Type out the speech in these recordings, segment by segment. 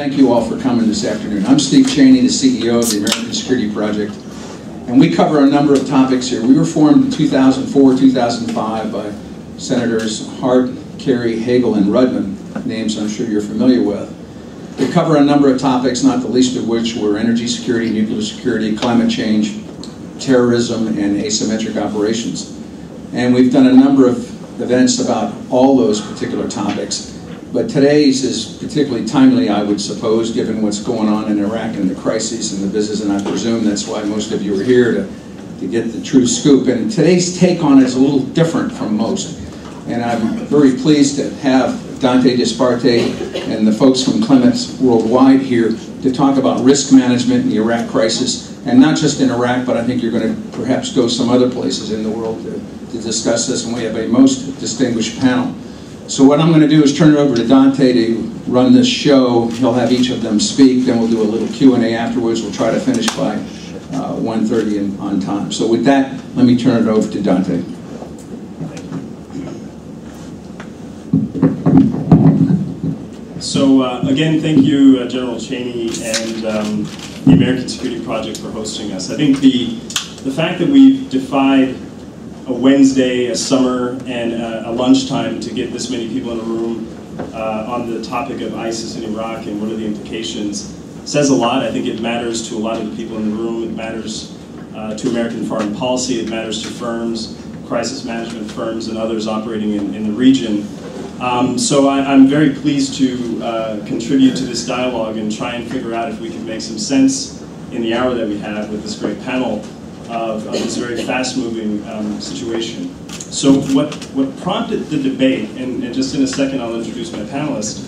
thank you all for coming this afternoon. I'm Steve Cheney, the CEO of the American Security Project, and we cover a number of topics here. We were formed in 2004, 2005 by Senators Hart, Kerry, Hagel, and Rudman, names I'm sure you're familiar with. We cover a number of topics, not the least of which were energy security, nuclear security, climate change, terrorism, and asymmetric operations. And we've done a number of events about all those particular topics. But today's is particularly timely, I would suppose, given what's going on in Iraq and the crises and the business, and I presume that's why most of you are here to get the true scoop. And today's take on it is a little different from most. And I'm very pleased to have Dante Disparte and the folks from Clements Worldwide here to talk about risk management in the Iraq crisis, and not just in Iraq, but I think you're going to perhaps go some other places in the world to discuss this, and we have a most distinguished panel. So what I'm going to do is turn it over to Dante to run this show. He'll have each of them speak, then we'll do a little Q&A afterwards. We'll try to finish by 1:30 and on time. So with that, let me turn it over to Dante. So again, thank you, General Cheney and the American Security Project for hosting us. I think the fact that we've defied a Wednesday, a summer, and a lunchtime to get this many people in a room on the topic of ISIS in Iraq and what are the implications says a lot. I think it matters to a lot of the people in the room. It matters to American foreign policy. It matters to firms, crisis management firms, and others operating in the region. So I'm very pleased to contribute to this dialogue and try and figure out if we can make some sense in the hour that we have with this great panel of this very fast-moving situation. So what prompted the debate, and just in a second I'll introduce my panelists,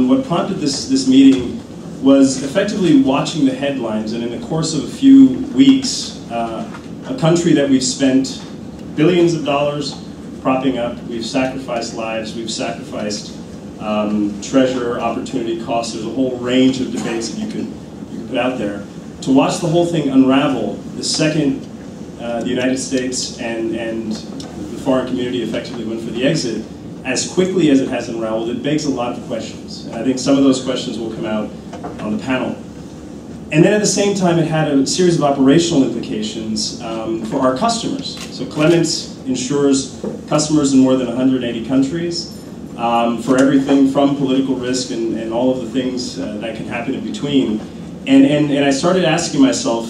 what prompted this meeting was effectively watching the headlines, and in the course of a few weeks, a country that we've spent billions of dollars propping up, we've sacrificed lives, we've sacrificed treasure, opportunity, costs. There's a whole range of debates that you could put out there. To watch the whole thing unravel the second the United States and the foreign community effectively went for the exit, as quickly as it has unraveled, it begs a lot of questions. And I think some of those questions will come out on the panel. And then at the same time, it had a series of operational implications for our customers. So Clements insures customers in more than 180 countries for everything from political risk and all of the things that can happen in between. And I started asking myself,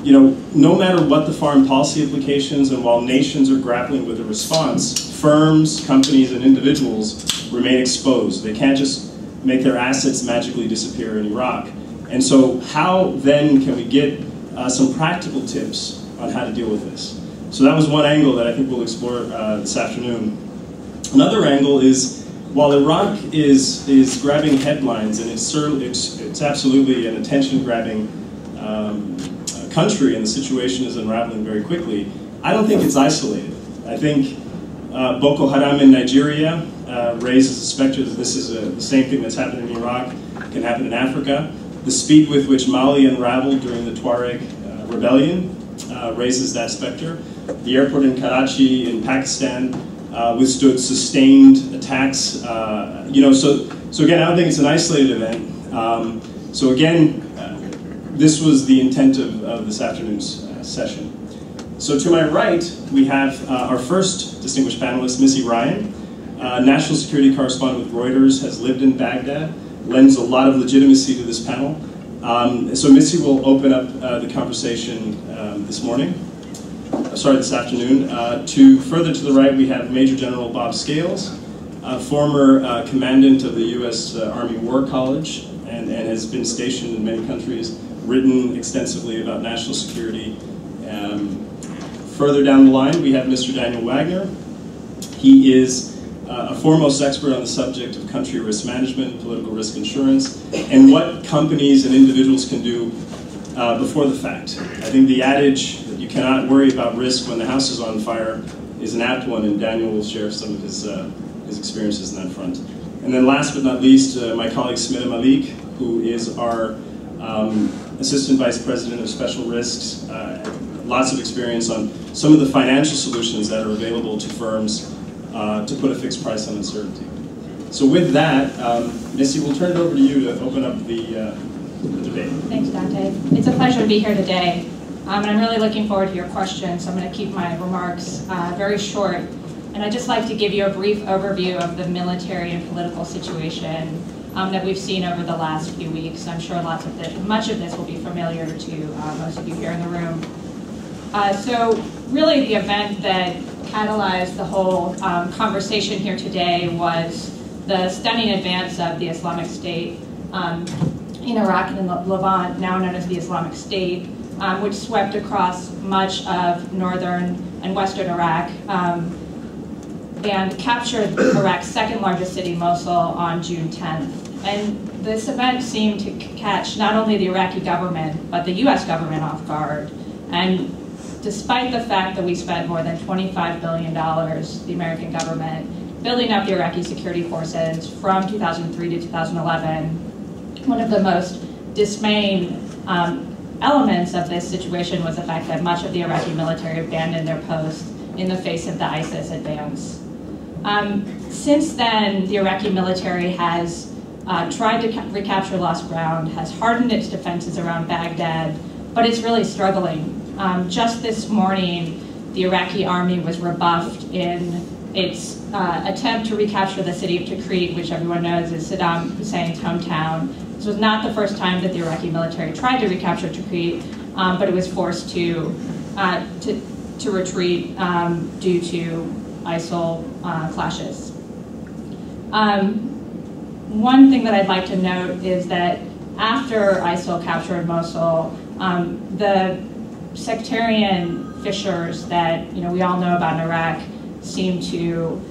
you know, no matter what the foreign policy implications, and while nations are grappling with a response, firms, companies, and individuals remain exposed. They can't just make their assets magically disappear in Iraq. And so how then can we get some practical tips on how to deal with this? So that was one angle that I think we'll explore this afternoon. Another angle is, while Iraq is grabbing headlines, and it's absolutely an attention-grabbing country, and the situation is unraveling very quickly, I don't think it's isolated. I think Boko Haram in Nigeria raises a specter that this is the same thing that's happened in Iraq can happen in Africa. The speed with which Mali unraveled during the Tuareg rebellion raises that specter. The airport in Karachi in Pakistan withstood sustained attacks. You know, so again, I don't think it's an isolated event. So again, this was the intent of this afternoon's session. So to my right, we have our first distinguished panelist, Missy Ryan, national security correspondent with Reuters, has lived in Baghdad, lends a lot of legitimacy to this panel. So Missy will open up the conversation this afternoon. Further to the right, we have Major General Bob Scales, former commandant of the U.S. Army War College, and has been stationed in many countries, written extensively about national security. Further down the line, we have Mr. Daniel Wagner. He is a foremost expert on the subject of country risk management, political risk insurance, and what companies and individuals can do before the fact. I think the adage that you cannot worry about risk when the house is on fire is an apt one, and Daniel will share some of his experiences in that front. And then last but not least, my colleague Smita Malik, who is our Assistant Vice President of Special Risks, lots of experience on some of the financial solutions that are available to firms to put a fixed price on uncertainty. So with that, Missy, we'll turn it over to you to open up the debate. Thanks, Dante. It's a pleasure to be here today. And I'm really looking forward to your questions. So I'm going to keep my remarks very short. And I'd just like to give you a brief overview of the military and political situation that we've seen over the last few weeks. I'm sure much of this will be familiar to most of you here in the room. So really the event that catalyzed the whole conversation here today was the stunning advance of the Islamic State in Iraq and in Levant, now known as the Islamic State, which swept across much of northern and western Iraq and captured Iraq's second largest city, Mosul, on June 10th. And this event seemed to catch not only the Iraqi government, but the US government off guard. And despite the fact that we spent more than $25 billion, the American government, building up the Iraqi security forces from 2003 to 2011, one of the most dismaying elements of this situation was the fact that much of the Iraqi military abandoned their post in the face of the ISIS advance. Since then, the Iraqi military has tried to recapture lost ground, has hardened its defenses around Baghdad, but it's really struggling. Just this morning, the Iraqi army was rebuffed in its attempt to recapture the city of Tikrit, which everyone knows is Saddam Hussein's hometown. This was not the first time that the Iraqi military tried to recapture Tikrit, but it was forced to retreat due to ISIL clashes. One thing that I'd like to note is that after ISIL captured Mosul, the sectarian fissures that we all know about in Iraq seem to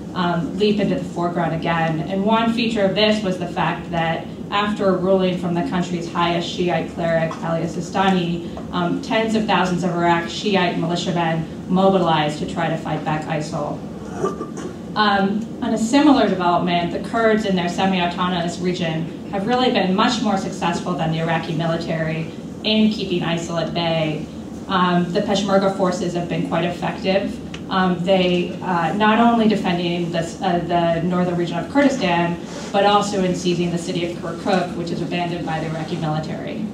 leap into the foreground again. And one feature of this was the fact that after a ruling from the country's highest Shiite cleric, Ali Sistani, tens of thousands of Iraq's Shiite militiamen mobilized to try to fight back ISIL. On a similar development, the Kurds in their semi-autonomous region have really been much more successful than the Iraqi military in keeping ISIL at bay. The Peshmerga forces have been quite effective. They not only defending the northern region of Kurdistan, but also in seizing the city of Kirkuk, which is abandoned by the Iraqi military.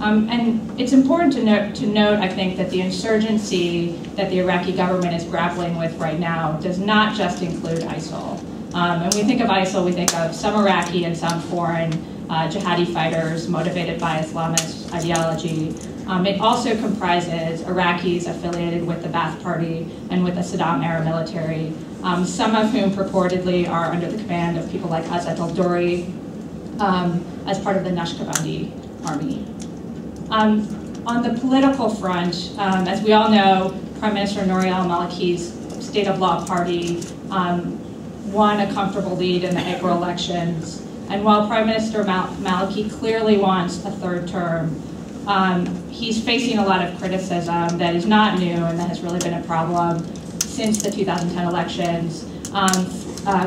And it's important to note, I think, that the insurgency that the Iraqi government is grappling with right now does not just include ISIL. When we think of ISIL, we think of some Iraqi and some foreign jihadi fighters motivated by Islamist ideology. It also comprises Iraqis affiliated with the Ba'ath Party and with the Saddam-era military, some of whom purportedly are under the command of people like Azad al-Duri as part of the Naqshbandi army. On the political front, as we all know, Prime Minister Nouri al-Maliki's State of Law party won a comfortable lead in the April elections. And while Prime Minister Maliki clearly wants a third term, he's facing a lot of criticism that is not new and that has really been a problem since the 2010 elections.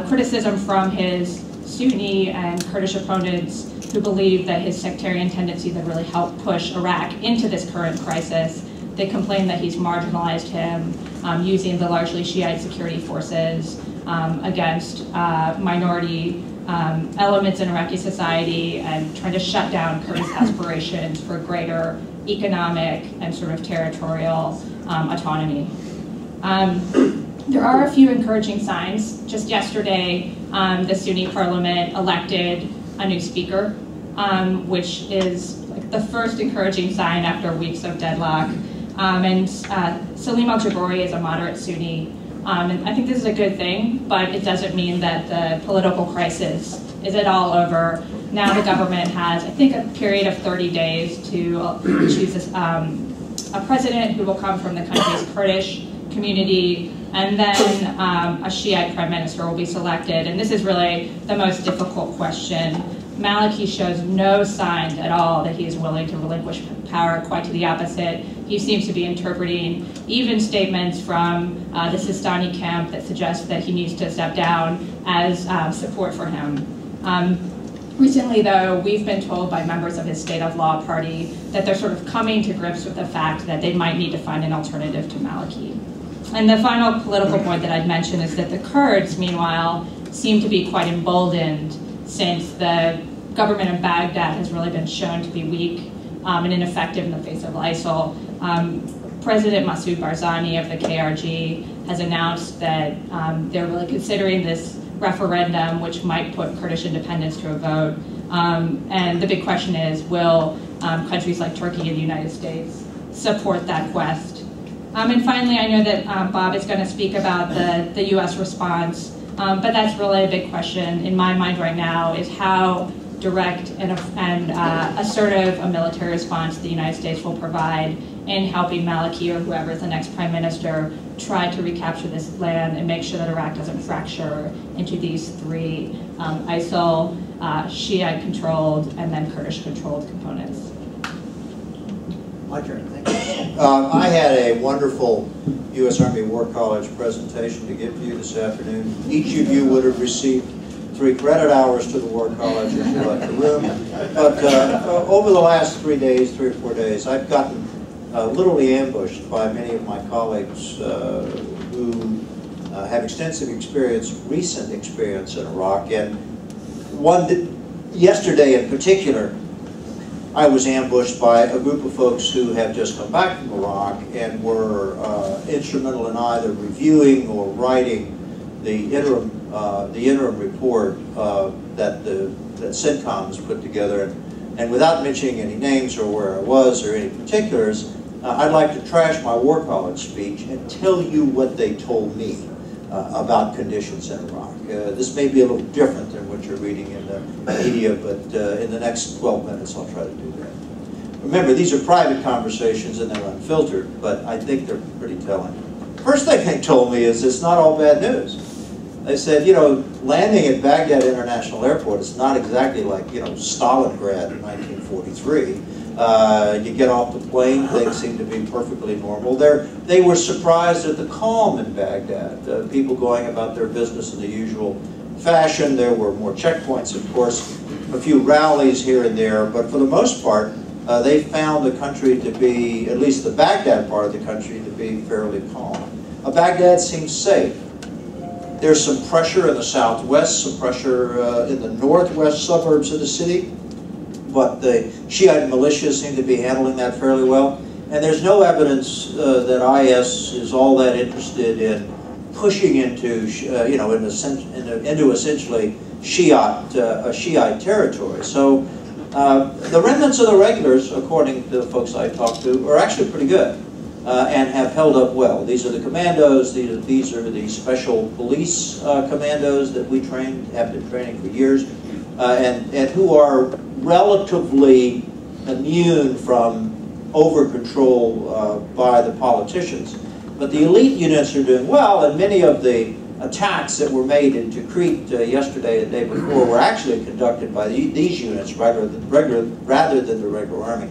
Criticism from his Sunni and Kurdish opponents who believe that his sectarian tendencies have really helped push Iraq into this current crisis. They complain that he's marginalized him using the largely Shiite security forces against minority elements in Iraqi society and trying to shut down Kurdish aspirations for greater economic and sort of territorial autonomy. There are a few encouraging signs. Just yesterday, the Sunni parliament elected a new speaker, which is like the first encouraging sign after weeks of deadlock. Salim al-Jabouri is a moderate Sunni. And I think this is a good thing, but it doesn't mean that the political crisis is at all over. Now the government has, I think, a period of 30 days to choose a president who will come from the country's Kurdish community, and then a Shiite prime minister will be selected. And this is really the most difficult question. Maliki shows no signs at all that he is willing to relinquish power, quite to the opposite. He seems to be interpreting even statements from the Sistani camp that suggest that he needs to step down as support for him. Recently, though, we've been told by members of his State of Law party that they're sort of coming to grips with the fact that they might need to find an alternative to Maliki. And the final political point that I'd mention is that the Kurds, meanwhile, seem to be quite emboldened since the government of Baghdad has really been shown to be weak and ineffective in the face of ISIL. President Masoud Barzani of the KRG has announced that they're really considering this referendum, which might put Kurdish independence to a vote. And the big question is, will countries like Turkey and the United States support that quest? And finally, I know that Bob is going to speak about the U.S. response, but that's really a big question in my mind right now, is how direct and assertive a military response the United States will provide in helping Maliki or whoever is the next prime minister try to recapture this land and make sure that Iraq doesn't fracture into these three ISIL, Shiite-controlled, and then Kurdish-controlled components. My turn, thank you. I had a wonderful U.S. Army War College presentation to give to you this afternoon. Each of you would have received 3 credit hours to the War College if you left the room. But over the last 3 or 4 days, I've gotten literally ambushed by many of my colleagues who have extensive experience, recent experience in Iraq. And yesterday in particular, I was ambushed by a group of folks who have just come back from Iraq and were instrumental in either reviewing or writing the interim report that CENTCOM has put together. And without mentioning any names or where I was or any particulars, I'd like to trash my War College speech and tell you what they told me about conditions in Iraq. This may be a little different than what you're reading in the media, but in the next 12 minutes I'll try to do that. Remember, these are private conversations and they're unfiltered, but I think they're pretty telling. First thing they told me is it's not all bad news. They said, you know, landing at Baghdad International Airport is not exactly like, you know, Stalingrad in 1943. You get off the plane, things seem to be perfectly normal. They were surprised at the calm in Baghdad, people going about their business in the usual fashion. There were more checkpoints, of course, a few rallies here and there, but for the most part, they found the country to be, at least the Baghdad part of the country, to be fairly calm. Baghdad seems safe. There's some pressure in the southwest, some pressure in the northwest suburbs of the city, but the Shiite militias seem to be handling that fairly well. And there's no evidence that IS is all that interested in pushing into, you know, into essentially Shiite territory. So the remnants of the regulars, according to the folks I talked to, are actually pretty good. And have held up well. These are the commandos, these are the special police commandos that we trained, have been training for years, and who are relatively immune from over-control by the politicians. But the elite units are doing well, and many of the attacks that were made into Crete yesterday and the day before were actually conducted by these units rather than the regular army.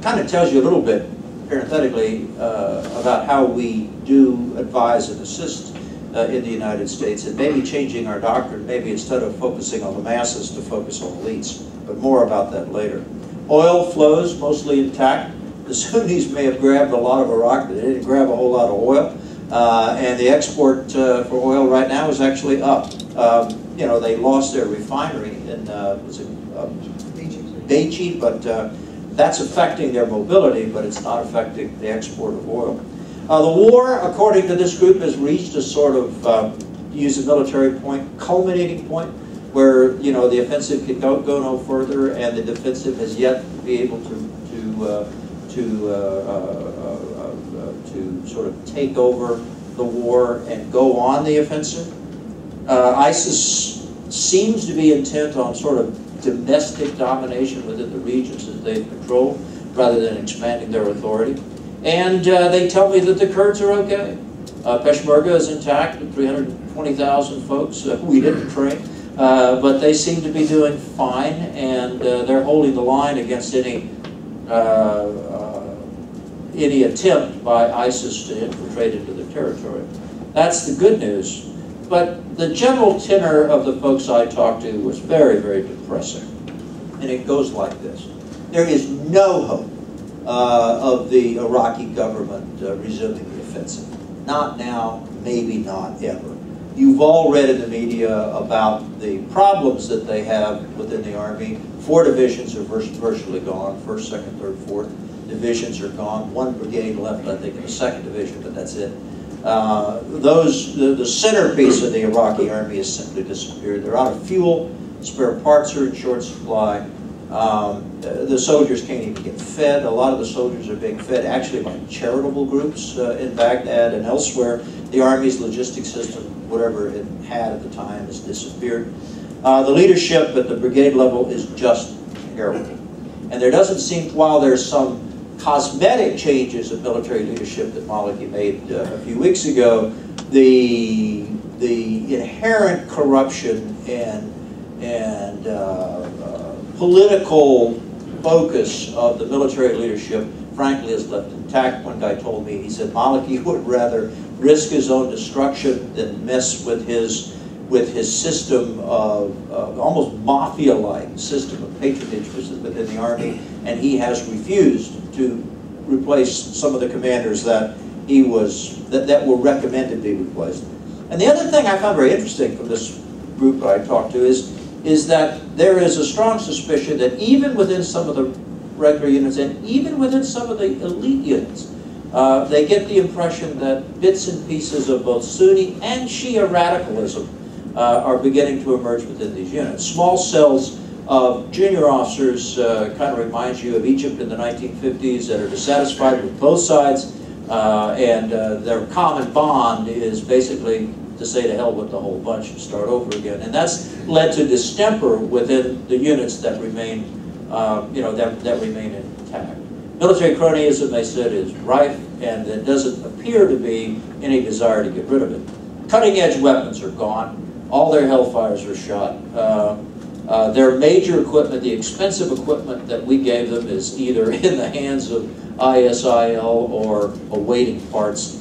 Kind of tells you a little bit, parenthetically, about how we do advise and assist in the United States, and maybe changing our doctrine, maybe instead of focusing on the masses to focus on elites, but more about that later. Oil flows mostly intact. The Sunnis may have grabbed a lot of Iraq, but they didn't grab a whole lot of oil, and the export for oil right now is actually up. You know, they lost their refinery in was it Beijing, but that's affecting their mobility, but it's not affecting the export of oil. The war, according to this group, has reached a sort of, to use a military point, culminating point, where, you know, the offensive can go no further, and the defensive has yet to be able to sort of take over the war and go on the offensive. ISIS seems to be intent on sort of domestic domination within the regions that they control, rather than expanding their authority. And they tell me that the Kurds are okay. Peshmerga is intact with 320,000 folks we didn't train, but they seem to be doing fine, and they're holding the line against any attempt by ISIS to infiltrate into their territory. That's the good news. But the general tenor of the folks I talked to was very, very depressing. And it goes like this. There is no hope of the Iraqi government resuming the offensive. Not now, maybe not ever. You've all read in the media about the problems that they have within the Army. 4 divisions are virtually gone. 1st, 2nd, 3rd, 4th divisions are gone. 1 brigade left, I think, in the 2nd division, but that's it. The centerpiece of the Iraqi Army has simply disappeared. They're out of fuel. Spare parts are in short supply. The soldiers can't even get fed. A lot of the soldiers are being fed actually by charitable groups in Baghdad and elsewhere. The Army's logistics system, whatever it had at the time, has disappeared. The leadership at the brigade level is just terrible. And there doesn't seem, while there's some cosmetic changes of military leadership that Maliki made a few weeks ago, the inherent corruption and political focus of the military leadership, frankly, is left intact. One guy told me, he said Maliki would rather risk his own destruction than mess with his system of almost mafia-like system of patronage within the Army, and he has refused to replace some of the commanders that were recommended to be replaced. And the other thing I found very interesting from this group I talked to is that there is a strong suspicion that even within some of the regular units and even within some of the elite units, they get the impression that bits and pieces of both Sunni and Shia radicalism are beginning to emerge within these units. Small cells of junior officers kind of reminds you of Egypt in the 1950s that are dissatisfied with both sides, and their common bond is basically to say to hell with the whole bunch and start over again. And that's led to distemper within the units that remain, that remain intact. Military cronyism, they said, is rife, and there doesn't appear to be any desire to get rid of it. Cutting-edge weapons are gone. All their Hellfires are shot. Their major equipment, the expensive equipment that we gave them, is either in the hands of ISIL or awaiting parts.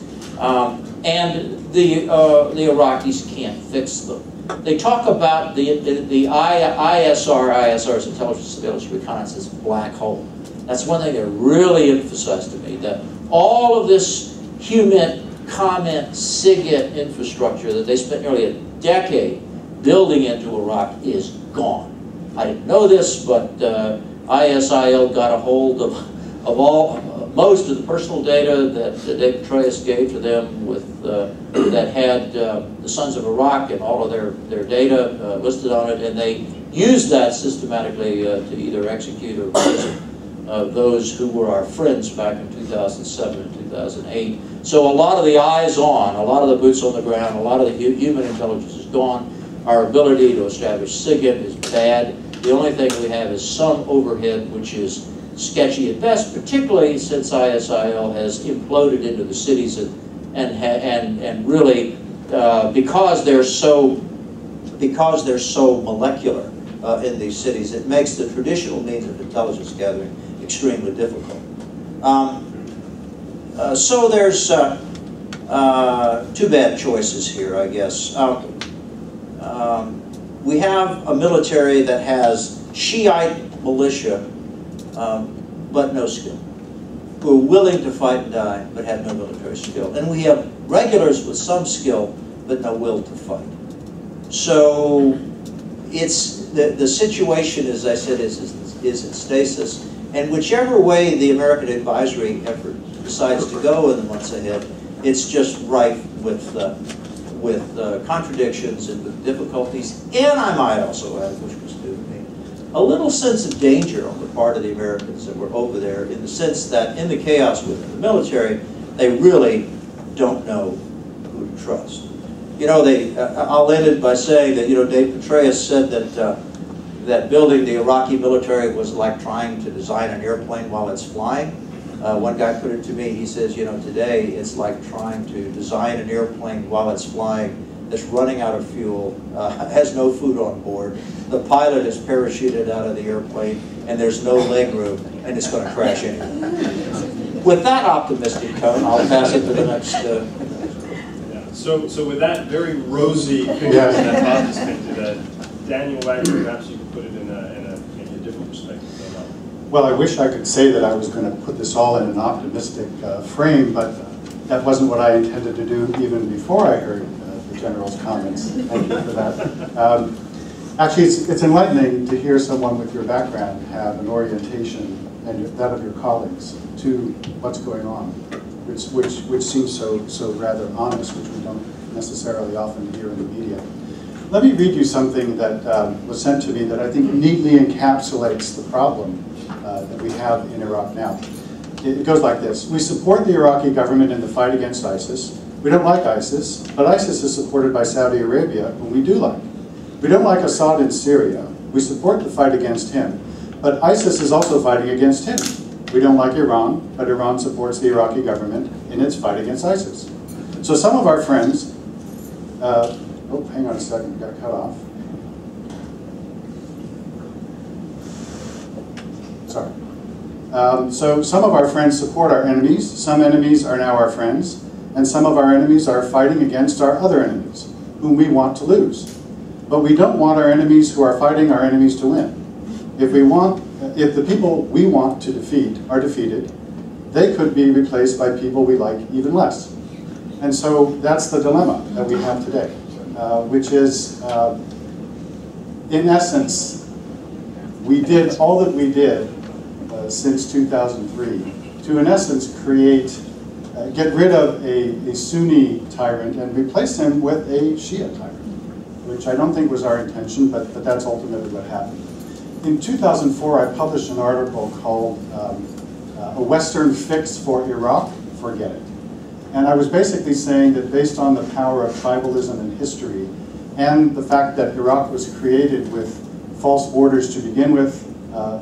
And the Iraqis can't fix them. They talk about the ISR's intelligence surveillance reconnaissance black hole. That's one thing that really emphasized to me, that all of this HUMINT, COMMENT, SIGINT infrastructure that they spent nearly a decade building into Iraq is gone. I didn't know this, but ISIL got a hold of most of the personal data that David Petraeus gave to them that had the Sons of Iraq and all of their data listed on it, and they used that systematically to either execute or prison those who were our friends back in 2007 and 2008. So a lot of the eyes on, a lot of the boots on the ground, a lot of the human intelligence is gone. Our ability to establish SIGINT is bad. The only thing we have is some overhead, which is sketchy at best, particularly since ISIL has imploded into the cities and really because they're so molecular in these cities, it makes the traditional means of intelligence gathering extremely difficult. So there's two bad choices here, I guess. We have a military that has Shiite militia, but no skill, who are willing to fight and die, but have no military skill. And we have regulars with some skill, but no will to fight. So it's the situation, as I said, is in stasis. And whichever way the American advisory effort decides to go in the months ahead, it's just rife with contradictions and with difficulties. And I might also add, which was new to me, a little sense of danger on the part of the Americans that were over there, in the sense that in the chaos within the military, they really don't know who to trust. You know, I'll end it by saying that, Dave Petraeus said that building the Iraqi military was like trying to design an airplane while it's flying. One guy put it to me, he says, today it's like trying to design an airplane while it's flying that's running out of fuel, has no food on board, the pilot is parachuted out of the airplane, and there's no leg room, and it's going to crash anyway. With that optimistic tone, I'll pass it to the next... So with that very rosy picture that Bob just painted, Daniel Wagner, perhaps you could put it in a different perspective. Well, I wish I could say that I was going to put this all in an optimistic frame, but that wasn't what I intended to do even before I heard the General's comments. Thank you for that. Actually, it's enlightening to hear someone with your background have an orientation, and that of your colleagues, to what's going on, which seems so rather honest, which we don't necessarily often hear in the media. Let me read you something that was sent to me that I think neatly encapsulates the problem that we have in Iraq now. It goes like this. We support the Iraqi government in the fight against ISIS. We don't like ISIS, but ISIS is supported by Saudi Arabia, whom we do like. We don't like Assad in Syria. We support the fight against him, but ISIS is also fighting against him. We don't like Iran, but Iran supports the Iraqi government in its fight against ISIS. So some of our friends, oh, hang on a second, got cut off. Sorry. So some of our friends support our enemies, some enemies are now our friends, and some of our enemies are fighting against our other enemies, whom we want to lose. But we don't want our enemies who are fighting our enemies to win. If the people we want to defeat are defeated, they could be replaced by people we like even less. And so that's the dilemma that we have today, which is, in essence, we did all that we did since 2003 to, in essence, get rid of a Sunni tyrant and replace him with a Shia tyrant, which I don't think was our intention, but that's ultimately what happened. In 2004, I published an article called A Western Fix for Iraq, Forget It. And I was basically saying that based on the power of tribalism in history and the fact that Iraq was created with false borders to begin with,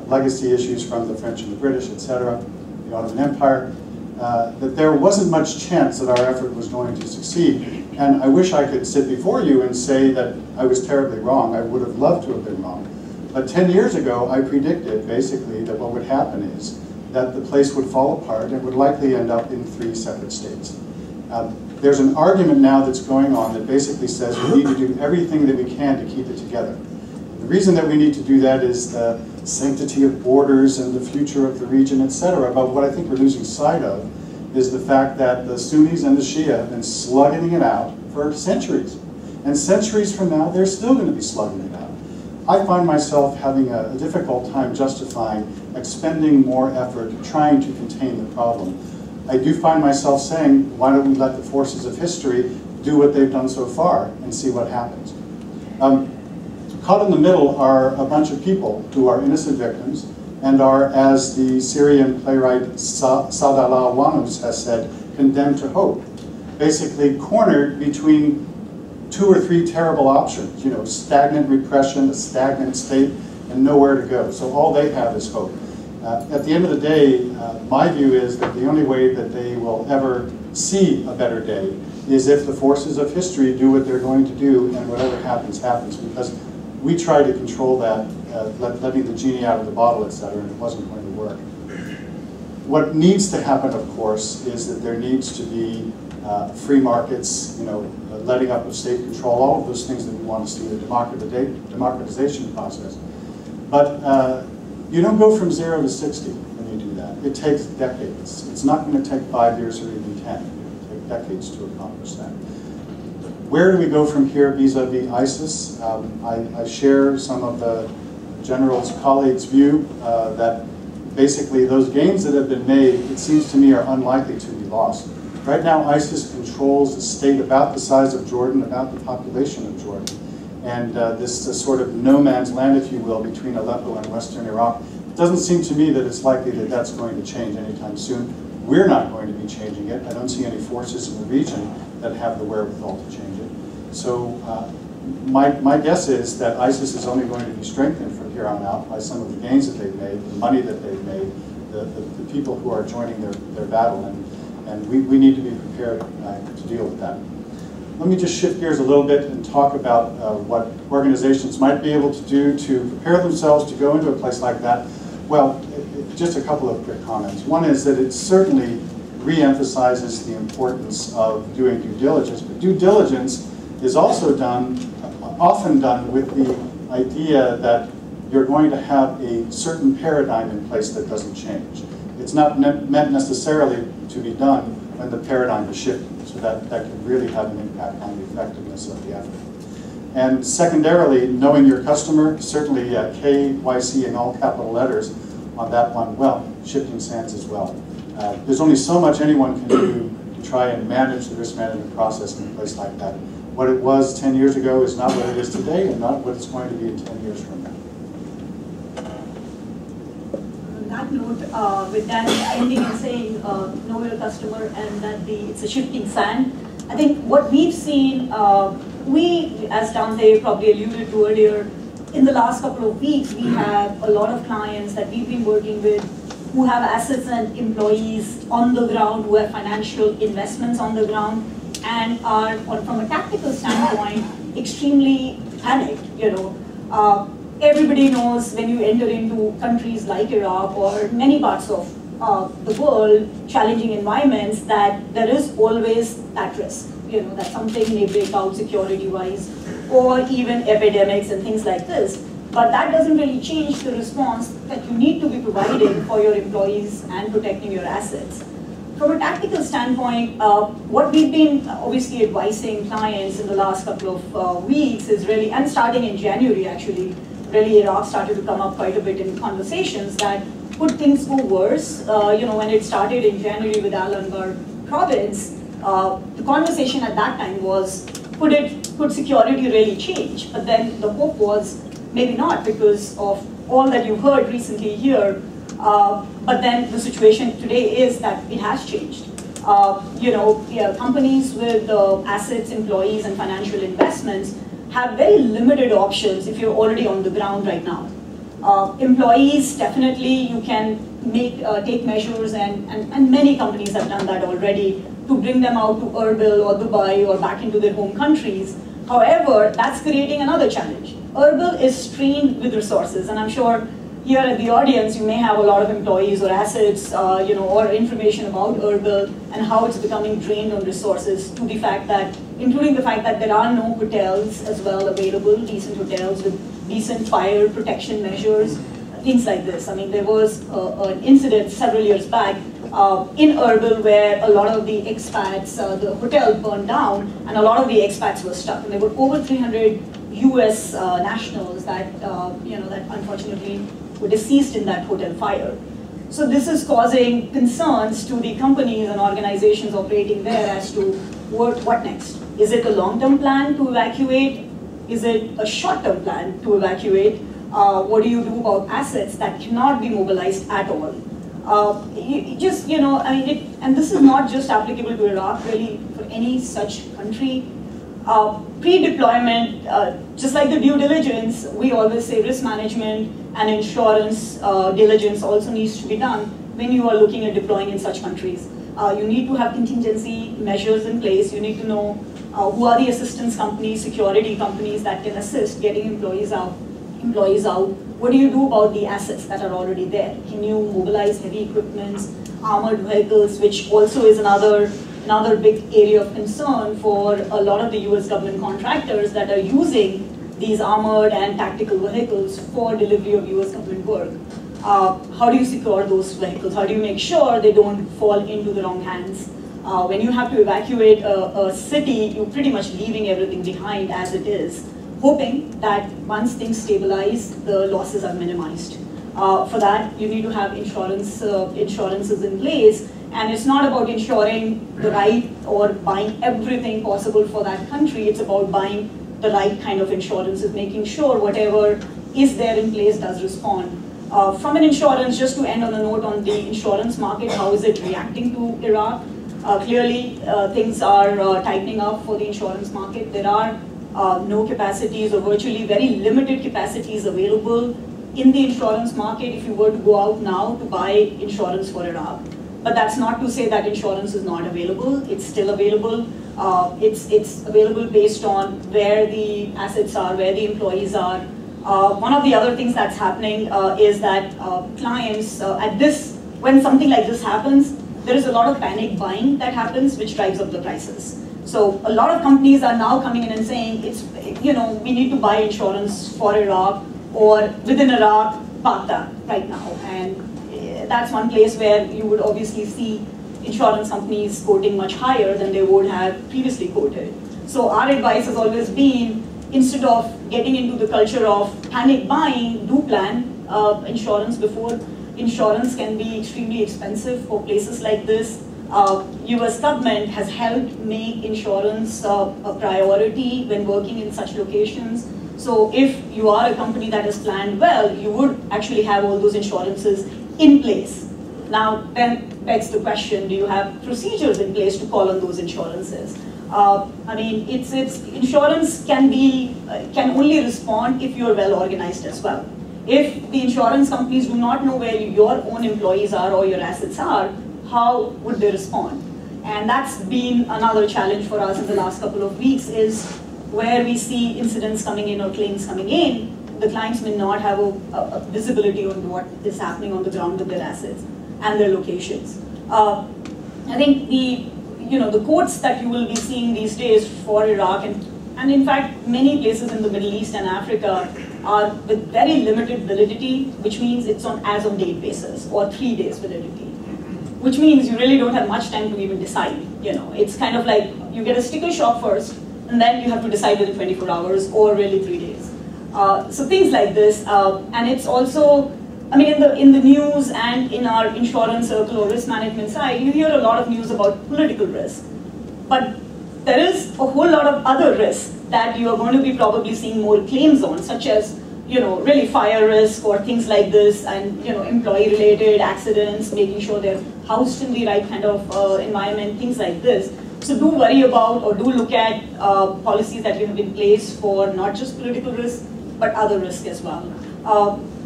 legacy issues from the French and the British, etc., the Ottoman Empire, that there wasn't much chance that our effort was going to succeed. And I wish I could sit before you and say that I was terribly wrong. I would have loved to have been wrong. But 10 years ago, I predicted basically that what would happen is that the place would fall apart and would likely end up in 3 separate states. There's an argument now that's going on that basically says we need to do everything that we can to keep it together. The reason that we need to do that is the sanctity of borders and the future of the region, etc. But what I think we're losing sight of is the fact that the Sunnis and the Shia have been slugging it out for centuries. And centuries from now, they're still going to be slugging it out. I find myself having a difficult time justifying expending more effort trying to contain the problem. I do find myself saying, why don't we let the forces of history do what they've done so far and see what happens. Caught in the middle are a bunch of people who are innocent victims and are, as the Syrian playwright Sadallah Wanus has said, condemned to hope. Basically cornered between 2 or 3 terrible options, you know, stagnant repression, a stagnant state, and nowhere to go. So all they have is hope. At the end of the day, my view is that the only way that they will ever see a better day is if the forces of history do what they're going to do, and whatever happens, happens. Because we tried to control that, letting the genie out of the bottle, etc., and it wasn't going to work. What needs to happen, of course, is that there needs to be free markets, you know, letting up of state control, all of those things that we want to see, the democratization process. But you don't go from 0 to 60 when you do that. It takes decades. It's not going to take 5 years or even 10. It will take decades to accomplish that. Where do we go from here vis-a-vis ISIS? I share some of the General's colleagues' view that basically those gains that have been made, it seems to me, are unlikely to be lost. Right now, ISIS controls a state about the size of Jordan, about the population of Jordan. And this sort of no man's land, if you will, between Aleppo and Western Iraq. It doesn't seem to me that it's likely that that's going to change anytime soon. We're not going to be changing it. I don't see any forces in the region that have the wherewithal to change it. So my guess is that ISIS is only going to be strengthened from here on out by some of the gains that they've made, the money that they've made, the people who are joining their battle. And we need to be prepared to deal with that. Let me just shift gears a little bit and talk about what organizations might be able to do to prepare themselves to go into a place like that. Well, just a couple of quick comments. One is that it certainly re-emphasizes the importance of doing due diligence, but due diligence is also often done with the idea that you're going to have a certain paradigm in place that doesn't change. It's not meant necessarily to be done when the paradigm is shifting. So that can really have an impact on the effectiveness of the effort. And secondarily, knowing your customer, certainly KYC in all capital letters on that one, well, shifting sands as well. There's only so much anyone can do to try and manage the risk management process in a place like that. What it was 10 years ago is not what it is today and not what it's going to be in 10 years from now. On that note, with that ending and saying know your customer and that it's a shifting sand, I think what we've seen, we, as Dante probably alluded to earlier, in the last couple of weeks, we have a lot of clients that we've been working with who have assets and employees on the ground, who have financial investments on the ground, and are, from a tactical standpoint, extremely panicked. Everybody knows when you enter into countries like Iraq or many parts of the world, challenging environments, that there is always that risk. That something may break out security-wise, or even epidemics and things like this. But that doesn't really change the response that you need to be providing for your employees and protecting your assets. From a tactical standpoint, what we've been obviously advising clients in the last couple of weeks is really, and starting in January actually, really Iraq started to come up quite a bit in conversations that could things go worse. When it started in January with Al-Anbar province, the conversation at that time was, could security really change? But then the hope was, maybe not, because of all that you heard recently here. But then the situation today is that it has changed. Companies with assets, employees, and financial investments have very limited options if you're already on the ground right now. Employees, definitely, you can take measures, and many companies have done that already, to bring them out to Erbil or Dubai or back into their home countries. However, that's creating another challenge. Erbil is strained with resources, and I'm sure here at the audience you may have a lot of employees or assets, or information about Erbil and how it's becoming drained on resources, to the fact that, including the fact that there are no hotels as well available, decent hotels with decent fire protection measures, things like this. I mean, there was an incident several years back in Erbil where a lot of the expats, the hotel burned down, and a lot of the expats were stuck. And there were over 300 U.S. nationals that, that unfortunately were deceased in that hotel fire. So this is causing concerns to the companies and organizations operating there as to what next. Is it a long-term plan to evacuate? Is it a short-term plan to evacuate? What do you do about assets that cannot be mobilized at all? And this is not just applicable to Iraq, really, for any such country. Pre-deployment, just like the due diligence, we always say risk management and insurance diligence also needs to be done when you are looking at deploying in such countries. You need to have contingency measures in place. You need to know who are the assistance companies, security companies that can assist getting employees out. What do you do about the assets that are already there? Can you mobilize heavy equipments, armored vehicles, which also is another big area of concern for a lot of the US government contractors that are using these armored and tactical vehicles for delivery of US government work. How do you secure those vehicles? How do you make sure they don't fall into the wrong hands? When you have to evacuate a city, you're pretty much leaving everything behind as it is, hoping that once things stabilize, the losses are minimized. For that, you need to have insurances in place, and it's not about ensuring the right or buying everything possible for that country. It's about buying the right kind of insurances, making sure whatever is there in place does respond. From an insurance, just to end on a note on the insurance market, how is it reacting to Iraq? Clearly, things are tightening up for the insurance market. There are no capacities, or virtually very limited capacities available in the insurance market if you were to go out now to buy insurance for Iraq. But that's not to say that insurance is not available. It's still available. It's available based on where the assets are, where the employees are. One of the other things that's happening is that clients, when something like this happens, there is a lot of panic buying that happens, which drives up the prices. So a lot of companies are now coming in and saying, we need to buy insurance for Iraq or within Iraq, Baghdad right now. And that's one place where you would obviously see insurance companies quoting much higher than they would have previously quoted. So our advice has always been, instead of getting into the culture of panic buying, do plan insurance before. Insurance can be extremely expensive for places like this. US government has helped make insurance a priority when working in such locations. So if you are a company that is planned well, you would actually have all those insurances in place. Now then begs the question, do you have procedures in place to call on those insurances? I mean, insurance can only respond if you're well organized as well. If the insurance companies do not know where your own employees are or your assets are, how would they respond? And that's been another challenge for us in the last couple of weeks, is where we see incidents coming in or claims coming in, the clients may not have a visibility on what is happening on the ground with their assets and their locations. I think the quotes that you will be seeing these days for Iraq and in fact many places in the Middle East and Africa are with very limited validity, which means it's on as on date basis or 3 days validity, which means you really don't have much time to even decide. It's kind of like you get a sticker shock first, and then you have to decide within 24 hours or really 3 days. So things like this, and it's also, I mean, in the news and in our insurance circle or risk management side, you hear a lot of news about political risk, but there is a whole lot of other risks that you are going to be probably seeing more claims on, such as really fire risk or things like this, and employee-related accidents, making sure they're housed in the right kind of environment, things like this. So do worry about or do look at policies that you have in place for not just political risk, but other risk as well.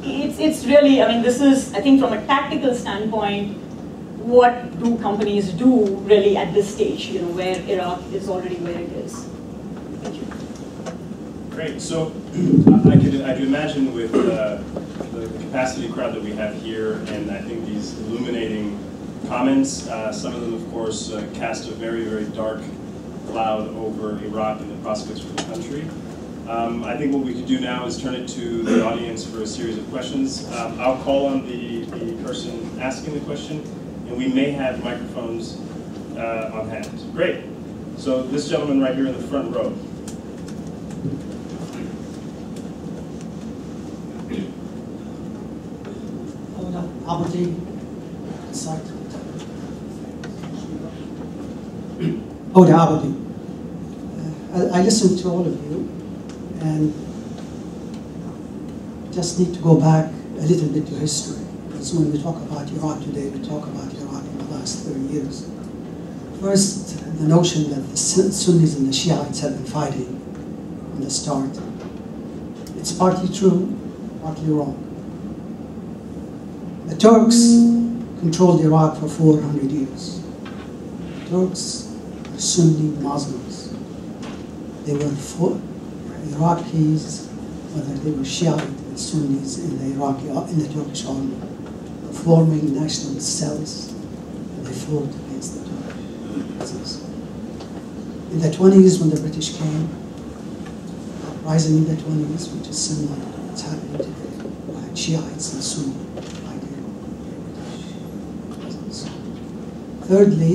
It's really, I mean, this is, I think from a tactical standpoint, what do companies do really at this stage, where Iraq is already where it is. Thank you. Great. So I could imagine with the capacity crowd that we have here, and I think these illuminating comments, some of them, of course, cast a very, very dark cloud over Iraq and the prospects for the country. I think what we could do now is turn it to the audience for a series of questions. I'll call on the person asking the question, and we may have microphones on hand. Great. So this gentleman right here in the front row. I listened to all of you, and just need to go back a little bit to history. Because when we talk about Iraq today, we talk about Iraq in the last 30 years. First, the notion that the Sunnis and the Shiites have been fighting from the start. It's partly true, partly wrong. The Turks controlled Iraq for 400 years. The Turks were Sunni Muslims. They were Iraqis, whether they were Shiite and Sunnis in the Turkish army, were forming national cells, and they fought against the Turks. In the 20s, when the British came, uprising in the 20s, which is similar to what's happening today, we had Shiites and Sunni fighting the British presence. Thirdly,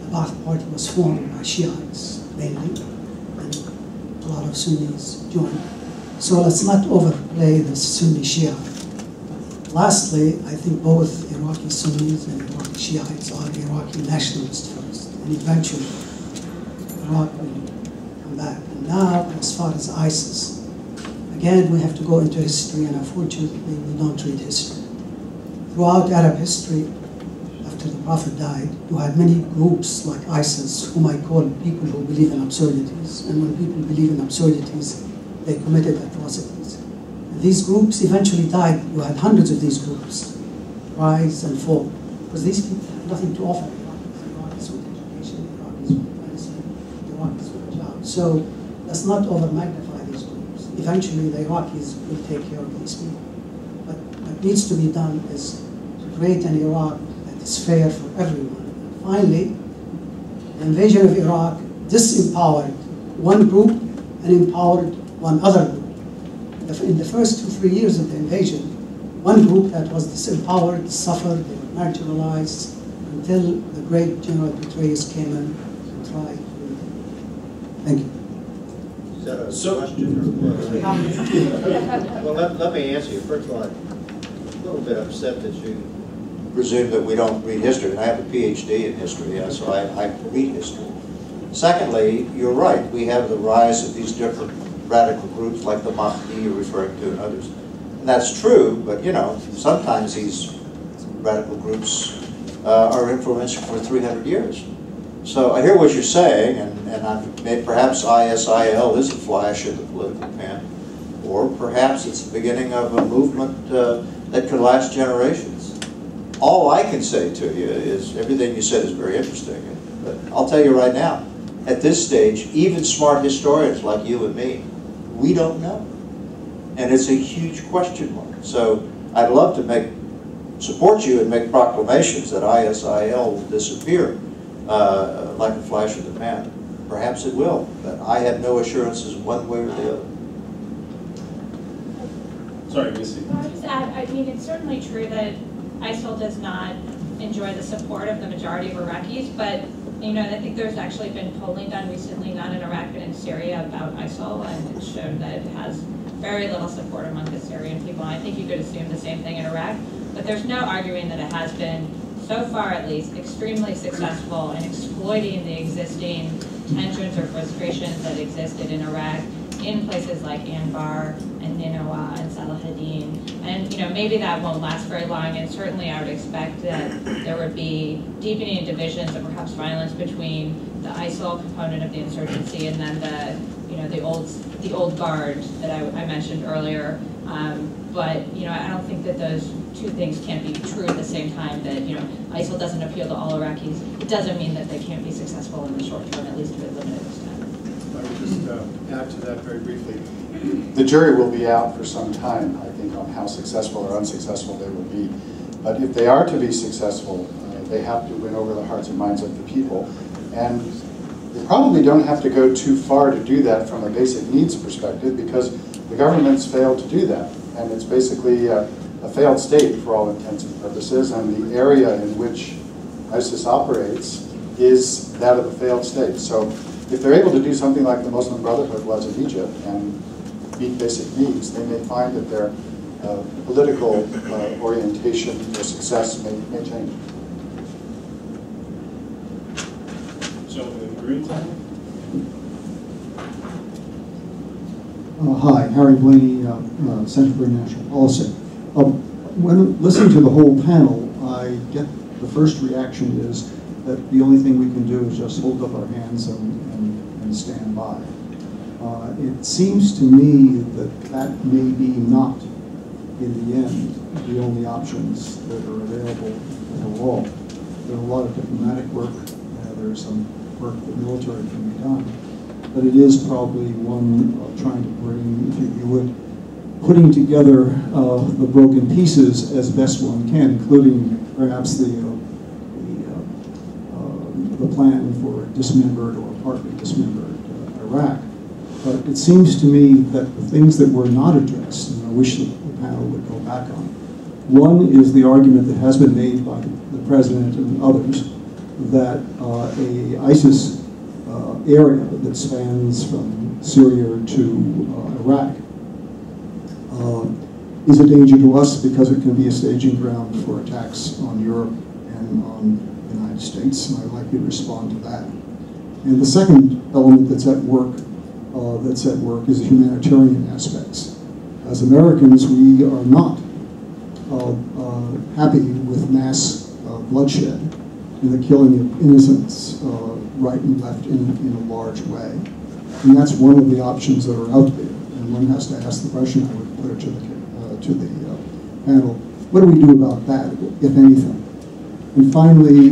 the Ba'ath Party was formed by Shiites mainly, and a lot of Sunnis joined. So let's not overplay the Sunni Shia. Lastly, I think both Iraqi Sunnis and Iraqi Shiites are Iraqi nationalists first, and eventually Iraq will come back. And now, as far as ISIS, again, we have to go into history, and unfortunately, we don't read history. Throughout Arab history, after the Prophet died, you had many groups like ISIS, whom I call people who believe in absurdities. And when people believe in absurdities, they committed atrocities. And these groups eventually died. You had hundreds of these groups rise and fall, because these people have nothing to offer. Iraqis with education, Iraqis with medicine, Iraqis with jobs. So let's not over-magnify these groups. Eventually, the Iraqis will take care of these people. But what needs to be done is to create an Iraq that is fair for everyone. And finally, the invasion of Iraq disempowered one group and empowered one other group. In the first 2-3 years of the invasion, one group that was disempowered suffered, they were marginalized, until the great General Petraeus came in and tried. Thank you. Is that a question? Or well, let me answer you. First of all, I'm a little bit upset that you presume that we don't read history. And I have a PhD in history, so I read history. Secondly, you're right. We have the rise of these different radical groups like the Mahdi you're referring to and others. And that's true, but you know, sometimes these radical groups are influential for 300 years. So I hear what you're saying, and perhaps ISIL is a flash in the political pan, or perhaps it's the beginning of a movement that could last generations. All I can say to you is everything you said is very interesting, but I'll tell you right now, at this stage, even smart historians like you and me, we don't know. And it's a huge question mark. So I'd love to support you and make proclamations that ISIL will disappear like a flash in the pan. Perhaps it will, but I have no assurances one way or the other. Sorry, Missy. I'll just add, I mean, it's certainly true that ISIL does not enjoy the support of the majority of Iraqis, but you know, I think there's actually been polling done recently, not in Iraq, but in Syria about ISIL, and it showed that it has very little support among the Syrian people. And I think you could assume the same thing in Iraq, but there's no arguing that it has been, so far at least, extremely successful in exploiting the existing tensions or frustrations that existed in Iraq in places like Anbar and Nineveh and Salahuddin. And you know, maybe that won't last very long, and certainly I would expect that there would be deepening divisions and perhaps violence between the ISIL component of the insurgency and then the old guard that I mentioned earlier. But you know, I don't think that those two things can't be true at the same time. That you know, ISIL doesn't appeal to all Iraqis. It doesn't mean that they can't be successful in the short term, at least to a limited extent. I would just add to that very briefly. The jury will be out for some time, I think, on how successful or unsuccessful they will be. But if they are to be successful, they have to win over the hearts and minds of the people. And they probably don't have to go too far to do that from a basic needs perspective, because the government's failed to do that. And it's basically a failed state for all intents and purposes, and the area in which ISIS operates is that of a failed state. So if they're able to do something like the Muslim Brotherhood was in Egypt and meet basic needs, they may find that their political orientation or success may change. Gentleman in the green side. Hi, Harry Blaney, Center for International Policy. When listening to the whole panel, I get the first reaction is that the only thing we can do is just hold up our hands and stand by. It seems to me that may be not, in the end, the only options that are available for all. There's a lot of diplomatic work, there's some work that military can be done, but it is probably one trying to bring, if you would, putting together the broken pieces as best one can, including perhaps the plan for dismembered or partly dismembered Iraq. But it seems to me that the things that were not addressed, and I wish that the panel would go back on, one is the argument that has been made by the President and others that a ISIS area that spans from Syria to Iraq is a danger to us because it can be a staging ground for attacks on Europe and on the United States, and I'd like you to respond to that. And the second element that's at work is the humanitarian aspects. As Americans, we are not happy with mass bloodshed and the killing of innocents right and left in a large way. And that's one of the options that are out there. And one has to ask the question, I would put it to the panel, what do we do about that, if anything? And finally,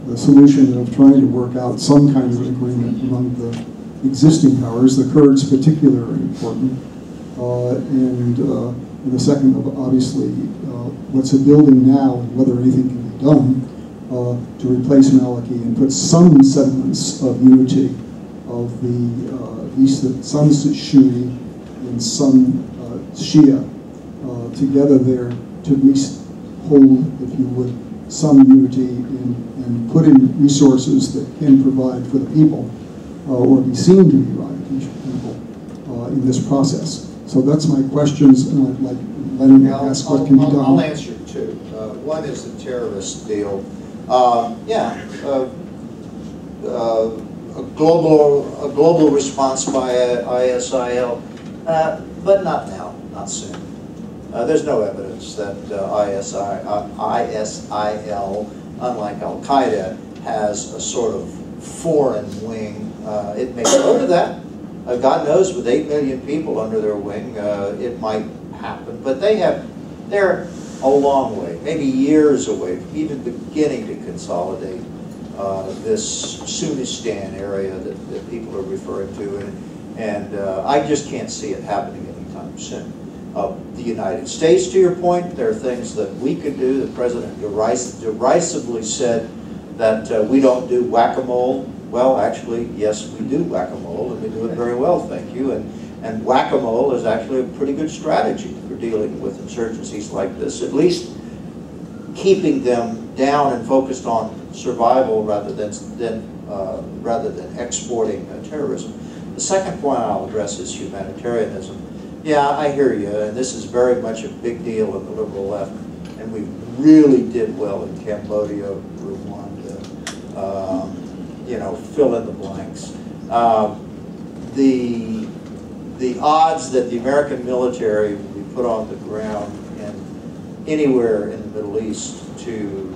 the solution of trying to work out some kind of agreement among the existing powers, the Kurds particularly important, and the second, obviously, what's a building now and whether anything can be done to replace Maliki and put some semblance of unity of at least some Sunni and some Shia together there to at least hold, if you would, some unity and put in resources that can provide for the people or be seen to be right people in this process. So that's my questions, and I'd like letting you ask what can be done. I'll answer two. One is the terrorist deal. A global response by ISIL, but not now, not soon. There's no evidence that ISIL, unlike Al-Qaeda, has a sort of foreign wing. It may go to that. God knows, with 8 million people under their wing, it might happen. But they're a long way, maybe years away, from even beginning to consolidate this Sunnistan area that people are referring to. And I just can't see it happening anytime soon. The United States, to your point, there are things that we could do. The President derisively said that we don't do whack-a-mole. Well, actually, yes, we do whack-a-mole, and we do it very well, thank you. And whack-a-mole is actually a pretty good strategy for dealing with insurgencies like this, at least keeping them down and focused on survival rather than exporting terrorism. The second point I'll address is humanitarianism. Yeah, I hear you, and this is very much a big deal in the liberal left, and we really did well in Cambodia, Rwanda, fill in the blanks. The odds that the American military will be put on the ground anywhere in the Middle East to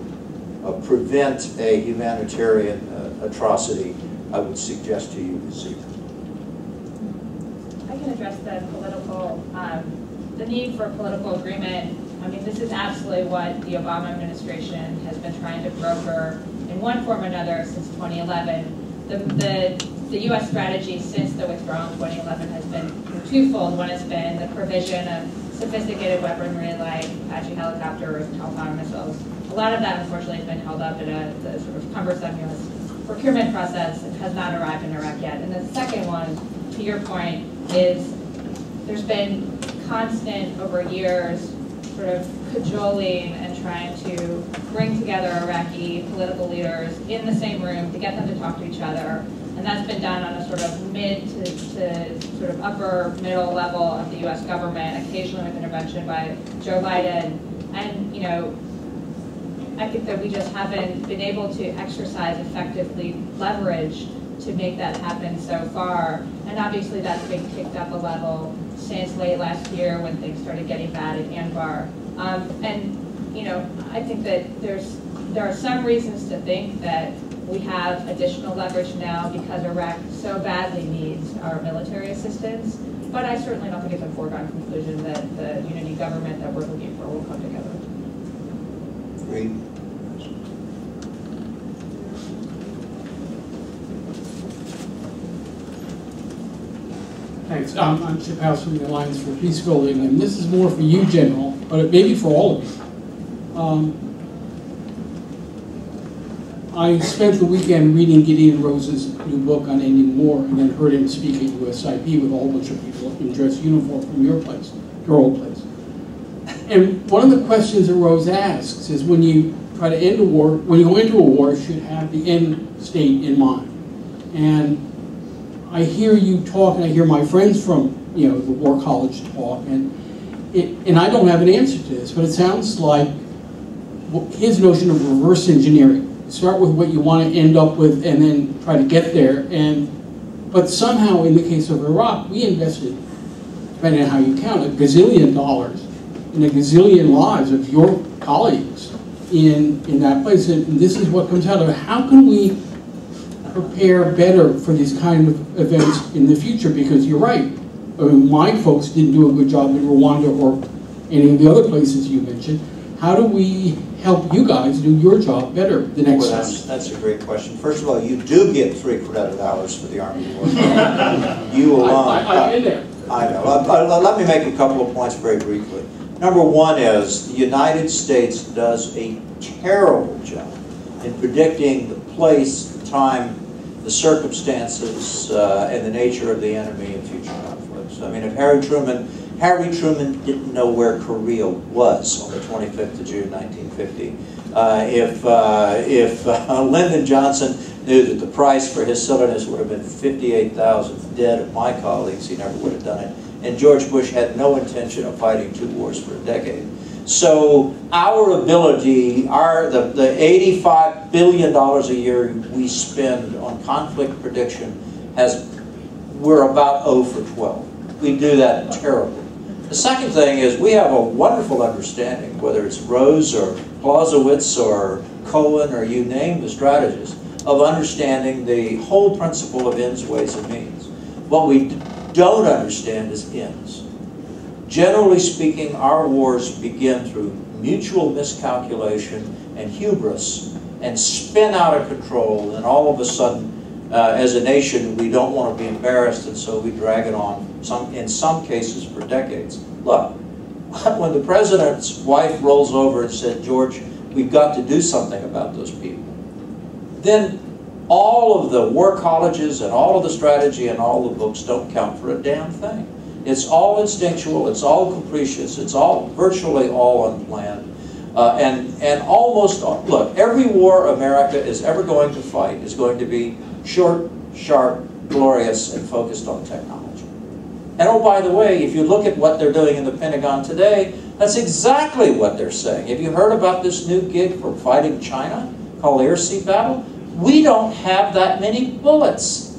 prevent a humanitarian atrocity, I would suggest to you is zero. I can address the political, the need for political agreement. I mean, this is absolutely what the Obama administration has been trying to broker in one form or another since 2011. The U.S. strategy since the withdrawal in 2011 has been twofold. One has been the provision of sophisticated weaponry like Apache helicopters and Hellfire missiles. A lot of that, unfortunately, has been held up in a sort of cumbersome U.S. procurement process and has not arrived in Iraq yet. And the second one, to your point, is there's been constant, over years, sort of cajoling and trying to bring together Iraqi political leaders in the same room to get them to talk to each other. And that's been done on a sort of mid to sort of upper middle level of the U.S. government, occasionally with intervention by Joe Biden. And, I think that we just haven't been able to exercise effectively leverage to make that happen so far. And obviously that's been kicked up a level since late last year when things started getting bad in Anbar. I think that there are some reasons to think that we have additional leverage now because Iraq so badly needs our military assistance. But I certainly don't think it's a foregone conclusion that the unity government that we're looking for will come together. Agreed. Thanks. I'm Chip House from the Alliance for Peace Building, and this is more for you, General, but it may be for all of you. I spent the weekend reading Gideon Rose's new book on ending war, and then heard him speak at USIP with a whole bunch of people in dress uniform from your place, your old place. And one of the questions that Rose asks is, when you try to end a war, when you go into a war, you should have the end state in mind. And I hear you talk, and I hear my friends from the War College talk, and I don't have an answer to this, but it sounds like his notion of reverse engineering. Start with what you want to end up with, and then try to get there. But somehow, in the case of Iraq, we invested, depending on how you count it, $1 gazillion in a gazillion lives of your colleagues in that place. And this is what comes out of it. How can we prepare better for these kind of events in the future? Because you're right, my folks didn't do a good job in Rwanda or any of the other places you mentioned. How do we help you guys do your job better the next time? That's a great question. First of all, you do get 3 credit hours for the Army War. You alone. I've been there. I know. Let me make a couple of points very briefly. Number one is the United States does a terrible job in predicting the place, the time, the circumstances, and the nature of the enemy in future conflicts. I mean, if Harry Truman Harry Truman didn't know where Korea was on the 25th of June, 1950. If Lyndon Johnson knew that the price for his silliness would have been 58,000 dead of my colleagues, he never would have done it. And George Bush had no intention of fighting 2 wars for a decade. So our ability, the $85 billion a year we spend on conflict prediction we're about 0 for 12. We do that terribly. The second thing is we have a wonderful understanding, whether it's Rose or Clausewitz or Cohen or you name the strategist, of understanding the whole principle of ends, ways, and means. What we don't understand is ends. Generally speaking, our wars begin through mutual miscalculation and hubris and spin out of control, and all of a sudden, as a nation, we don't want to be embarrassed, and so we drag it on, in some cases, for decades. Look, when the president's wife rolls over and said, George, we've got to do something about those people, then all of the war colleges and all of the strategy and all the books don't count for a damn thing. It's all instinctual, it's all capricious, it's all virtually all unplanned. And almost, look, every war America is ever going to fight is going to be short, sharp, glorious, and focused on technology. And oh, by the way, if you look at what they're doing in the Pentagon today, that's exactly what they're saying. Have you heard about this new gig for fighting China called air-sea battle? We don't have that many bullets.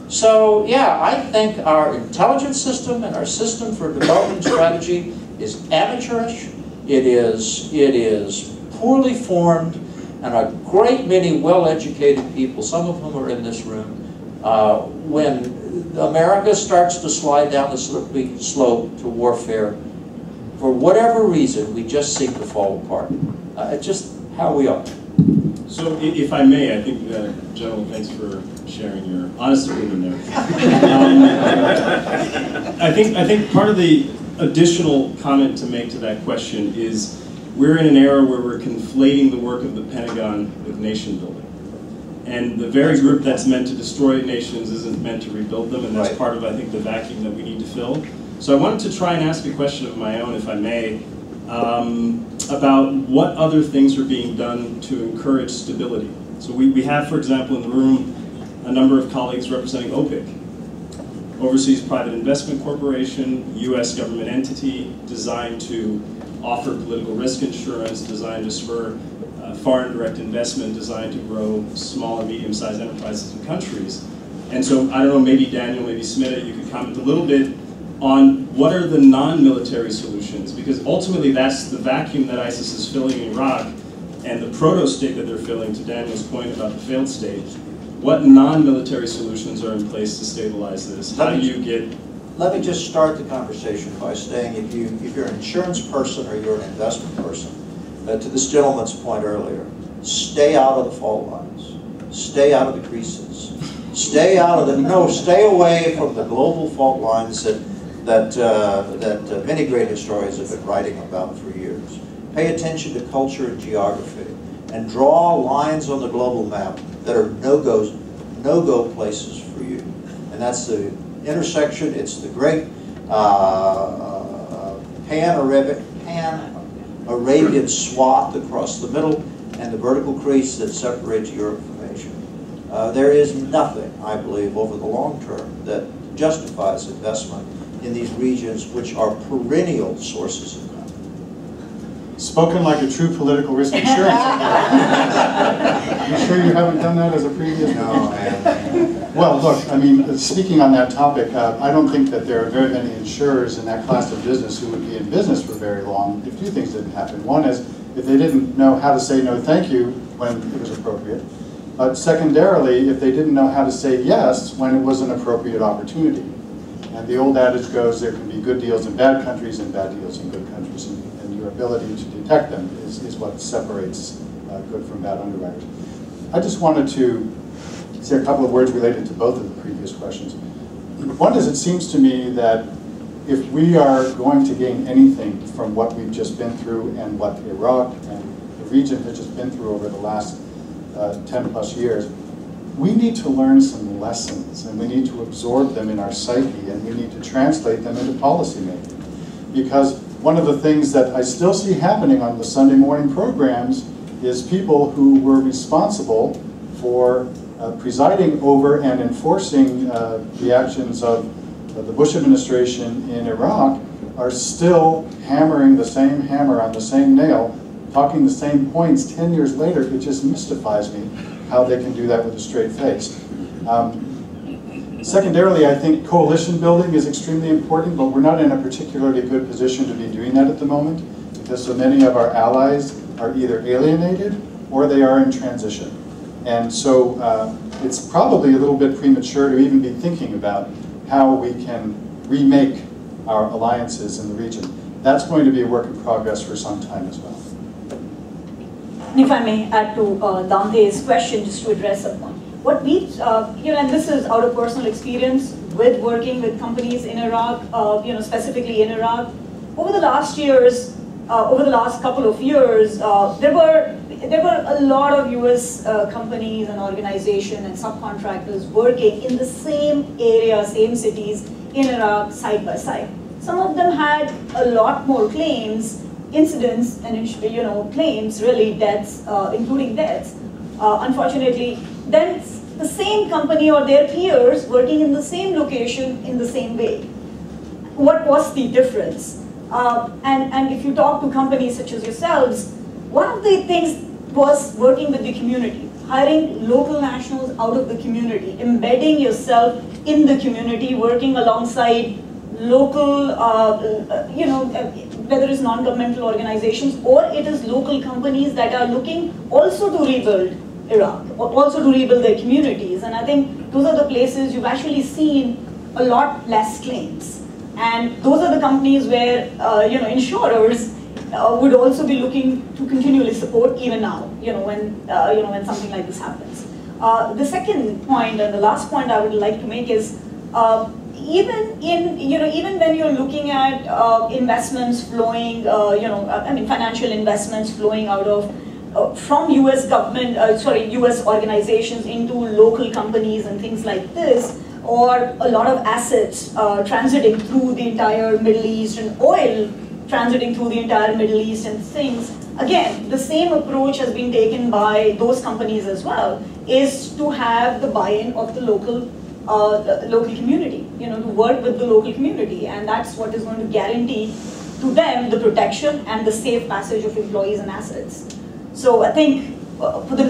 So, yeah, I think our intelligence system and our system for development strategy is amateurish. It is poorly formed, and a great many well-educated people, some of whom are in this room, when America starts to slide down the slippery slope to warfare, for whatever reason, we just seem to fall apart. It's just how we are. So, if I may, I think, General, thanks for sharing your honest opinion there. I think part of the additional comment to make to that question is we're in an era where we're conflating the work of the Pentagon with nation building. And the very group that's meant to destroy nations isn't meant to rebuild them, and that's part of, I think, the vacuum that we need to fill. So I wanted to try and ask a question of my own, if I may, about what other things are being done to encourage stability. So we have, for example, in the room, a number of colleagues representing OPIC, Overseas Private Investment Corporation, U.S. government entity designed to offer political risk insurance, designed to spur foreign direct investment, designed to grow small and medium-sized enterprises in countries. And so, I don't know, maybe Daniel, maybe Smita, you could comment a little bit on what are the non-military solutions, because ultimately that's the vacuum that ISIS is filling in Iraq, and the proto-state that they're filling, to Daniel's point about the failed state. What non-military solutions are in place to stabilize this? How do you get... Let me just start the conversation by saying if you're an insurance person or you're an investment person, to this gentleman's point earlier, stay out of the fault lines, stay out of the creases, stay out of the, stay away from the global fault lines that many great historians have been writing about for years. Pay attention to culture and geography, and draw lines on the global map that are no-go places for you. And that's the intersection, it's the great Pan-Arabian swath across the middle and the vertical crease that separates Europe from Asia. There is nothing, I believe, over the long term that justifies investment in these regions which are perennial sources of conflict. Spoken like a true political risk insurance. You sure you haven't done that as a previous? No, man. Well, look, I mean, speaking on that topic, I don't think that there are very many insurers in that class of business who would be in business for very long if two things didn't happen. One is if they didn't know how to say no thank you when it was appropriate. But secondarily, if they didn't know how to say yes when it was an appropriate opportunity. And the old adage goes, there can be good deals in bad countries and bad deals in good countries. And your ability to detect them is what separates good from bad underwriters. I just wanted to say a couple of words related to both of the previous questions. One is, it seems to me that if we are going to gain anything from what we've just been through and what Iraq and the region has just been through over the last 10 plus years, we need to learn some lessons, and we need to absorb them in our psyche, and we need to translate them into policy making. Because one of the things that I still see happening on the Sunday morning programs is people who were responsible for presiding over and enforcing the actions of the Bush administration in Iraq are still hammering the same hammer on the same nail, talking the same points 10 years later. It just mystifies me how they can do that with a straight face. Secondarily, I think coalition building is extremely important, but we're not in a particularly good position to be doing that at the moment, because so many of our allies are either alienated or they are in transition. And so it's probably a little bit premature to even be thinking about how we can remake our alliances in the region. That's going to be a work in progress for some time as well. If I may add to Dante's question, just to address a point. What we, and this is out of personal experience with working with companies in Iraq, specifically in Iraq, over the last years, over the last couple of years, there were a lot of US companies and organizations and subcontractors working in the same area, same cities in Iraq side by side. Some of them had a lot more claims, incidents, and claims, really deaths, including deaths. Unfortunately, then the same company or their peers working in the same location in the same way. What was the difference? And if you talk to companies such as yourselves, one of the things was working with the community, hiring local nationals out of the community, embedding yourself in the community, working alongside local, whether it's non-governmental organizations or it is local companies that are looking also to rebuild Iraq, or also to rebuild their communities. And I think those are the places you've actually seen a lot less claims. And those are the companies where, insurers would also be looking to continually support even now, when something like this happens. The second point and the last point I would like to make is, even when you're looking at investments flowing, financial investments flowing out of from U.S. government, U.S. organizations into local companies and things like this, or a lot of assets transiting through the entire Middle East and oil transiting through the entire Middle East and things. Again, the same approach has been taken by those companies as well, is to have the buy-in of the local community, to work with the local community, and that's what is going to guarantee to them the protection and the safe passage of employees and assets. So I think for the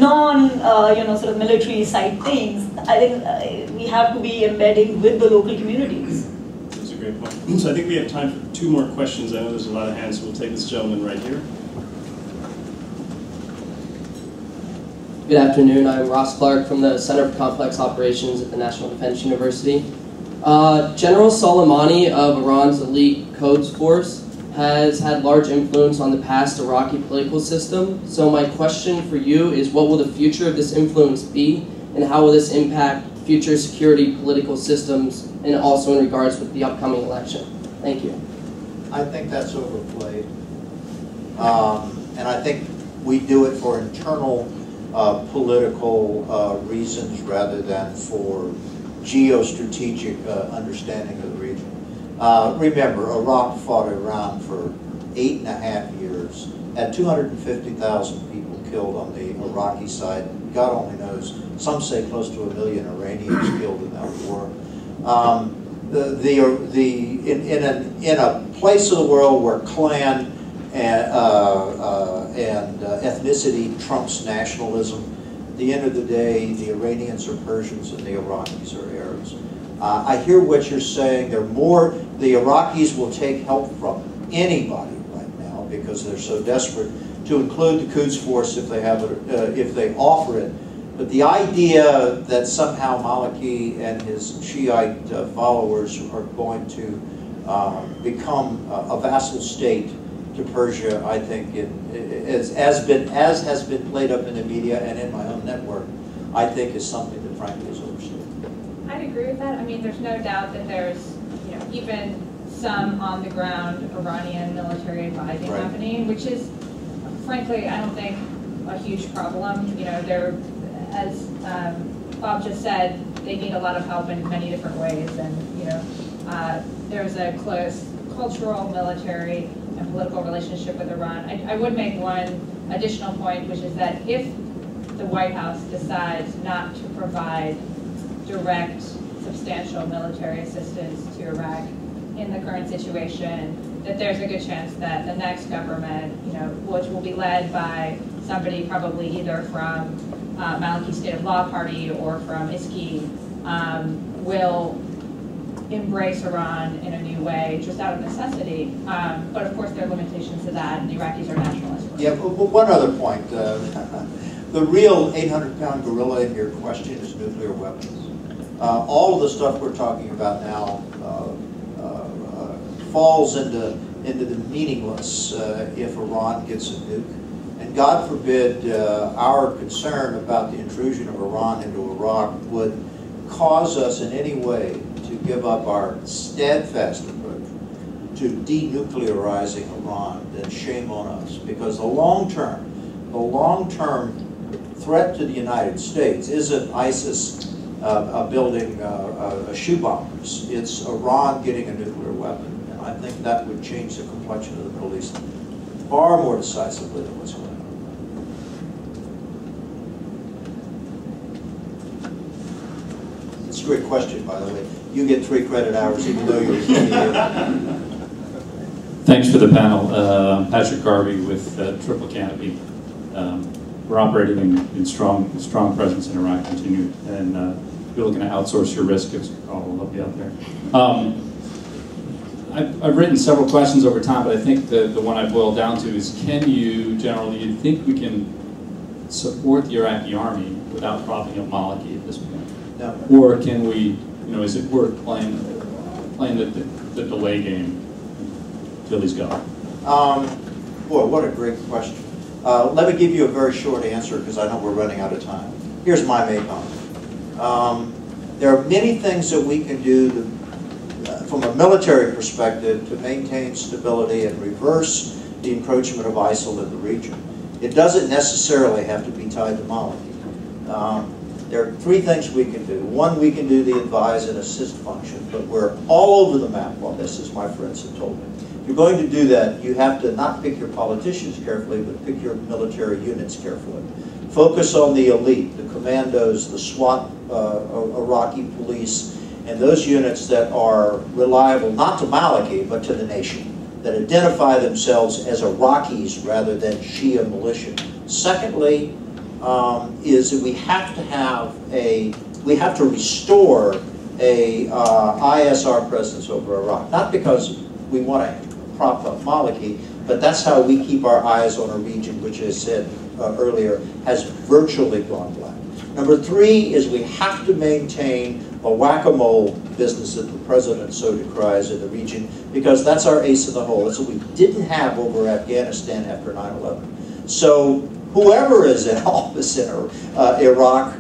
military side things, I think we have to be embedding with the local communities. That's a great point. So I think we have time for 2 more questions. I know there's a lot of hands, so we'll take this gentleman right here. Good afternoon. I'm Ross Clark from the Center for Complex Operations at the National Defense University. General Soleimani of Iran's elite Quds Force has had large influence on the past Iraqi political system. So my question for you is, what will the future of this influence be, and how will this impact future security political systems, and also in regards with the upcoming election? Thank you. I think that's overplayed. And I think we do it for internal political reasons rather than for geostrategic understanding of the region. Remember, Iraq fought Iran for 8.5 years, had 250,000 people killed on the Iraqi side. God only knows, some say close to 1 million Iranians killed in that war. In a place of the world where clan and ethnicity trumps nationalism, at the end of the day, the Iranians are Persians and the Iraqis are Arabs. I hear what you're saying. The Iraqis will take help from anybody right now because they're so desperate, to include the Quds Force if they have it, if they offer it. But the idea that somehow Maliki and his Shiite followers are going to become a vassal state to Persia, I think, as has been played up in the media and in my own network, I think is something that frankly is overstated. I'd agree with that. I mean, there's no doubt that there's, even some on the ground Iranian military advising happening, which is, frankly, I don't think a huge problem. There, as Bob just said, they need a lot of help in many different ways, and there's a close cultural, military, and political relationship with Iran. I would make one additional point, which is that if the White House decides not to provide direct, substantial military assistance to Iraq in the current situation, that there's a good chance that the next government, which will be led by somebody probably either from Maliki State of Law Party or from ISKI, will embrace Iran in a new way, just out of necessity. But of course, there are limitations to that, and the Iraqis are nationalists. Yeah, but one other point. The real 800-pound gorilla in your question is nuclear weapons. All of the stuff we're talking about now falls into the meaningless if Iran gets a nuke. And God forbid our concern about the intrusion of Iran into Iraq would cause us in any way to give up our steadfast approach to denuclearizing Iran, then shame on us. Because the long-term threat to the United States isn't ISIS building shoe bombers. It's Iran getting a nuclear weapon. And I think that would change the complexion of the Middle East far more decisively than what's going on. It's a great question, by the way. You get 3 credit hours even though you're here. Thanks for the panel. Patrick Garvey with Triple Canopy. We're operating in strong presence in Iraq, continue, and you're looking to outsource your risk. I'll help you out there. I've written several questions over time, but I think the one I boiled down to is, can you, generally, you think we can support the Iraqi army without propping up Maliki at this point? No. Or can we, is it worth playing the delay game till he's gone? Boy, what a great question. Let me give you a very short answer because I know we're running out of time. Here's my main comment. There are many things that we can do from a military perspective to maintain stability and reverse the encroachment of ISIL in the region. It doesn't necessarily have to be tied to Maliki. There are 3 things we can do. One, we can do the advise and assist function, but we're all over the map on this, as my friends have told me. If you're going to do that, you have to not pick your politicians carefully, but pick your military units carefully. Focus on the elite, the commandos, the SWAT, Iraqi police, and those units that are reliable not to Maliki, but to the nation, that identify themselves as Iraqis rather than Shia militia. Secondly, is that we have to restore a ISR presence over Iraq. Not because we want to prop up Maliki, but that's how we keep our eyes on a region which, as I said earlier, has virtually gone black. Number 3 is we have to maintain a whack-a-mole business that the president so decries in the region, because that's our ace in the hole. That's what we didn't have over Afghanistan after 9/11. So whoever is in office in Iraq,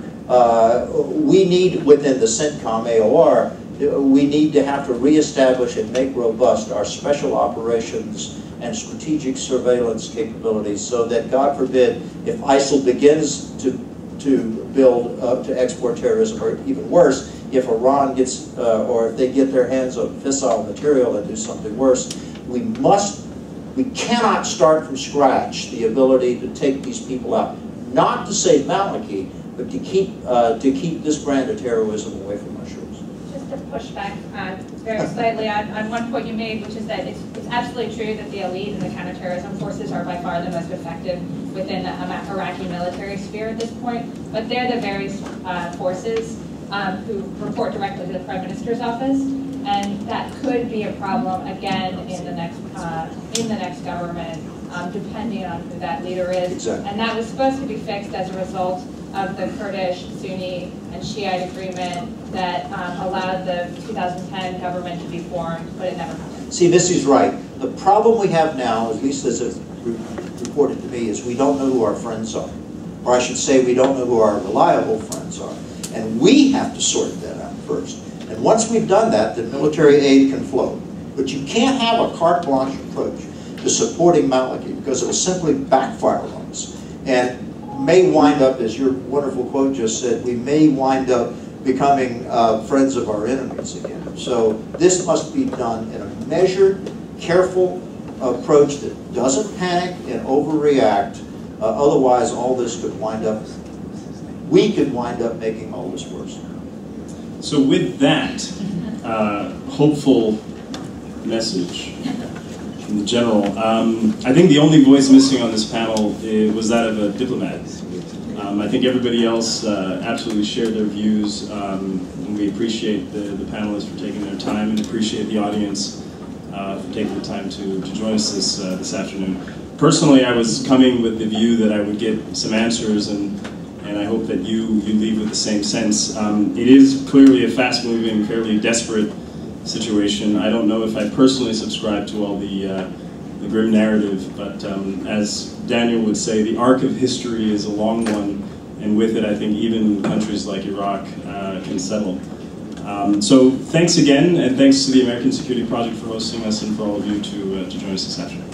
we need, within the CENTCOM AOR, we need to have to reestablish and make robust our special operations and strategic surveillance capabilities so that, God forbid, if ISIL begins to export terrorism, or even worse, if Iran gets, or if they get their hands on fissile material and do something worse, we cannot start from scratch the ability to take these people out. Not to save Maliki, but to keep this brand of terrorism away from our shores. Just to push back very slightly on one point you made, which is that it's absolutely true that the elite and the counterterrorism forces are by far the most effective within the Iraqi military sphere at this point, but they're the very forces who report directly to the Prime Minister's office, and that could be a problem again in the next government, depending on who that leader is. Exactly. And that was supposed to be fixed as a result of the Kurdish, Sunni, and Shiite agreement that allowed the 2010 government to be formed, but it never happened. See, Missy's right. The problem we have now, at least as it's reported to me, is we don't know who our friends are. Or I should say, we don't know who our reliable friends are. And we have to sort that out first. And once we've done that, then military aid can flow. But you can't have a carte blanche approach to supporting Maliki, because it will simply backfire on us. And may wind up, as your wonderful quote just said, we may wind up becoming friends of our enemies again. So this must be done in a measured, careful approach that doesn't panic and overreact. Otherwise, all this could wind up, we could wind up making all this worse. So with that hopeful message from the General, I think the only voice missing on this panel was that of a diplomat. I think everybody else absolutely shared their views, and we appreciate the panelists for taking their time and appreciate the audience for taking the time to join us this afternoon. Personally, I was coming with the view that I would get some answers, and I hope that you leave with the same sense. It is clearly a fast-moving, fairly desperate situation. I don't know if I personally subscribe to all the grim narrative, but as Daniel would say, the arc of history is a long one, and with it, I think even countries like Iraq can settle. So thanks again, and thanks to the American Security Project for hosting us, and for all of you to join us this afternoon.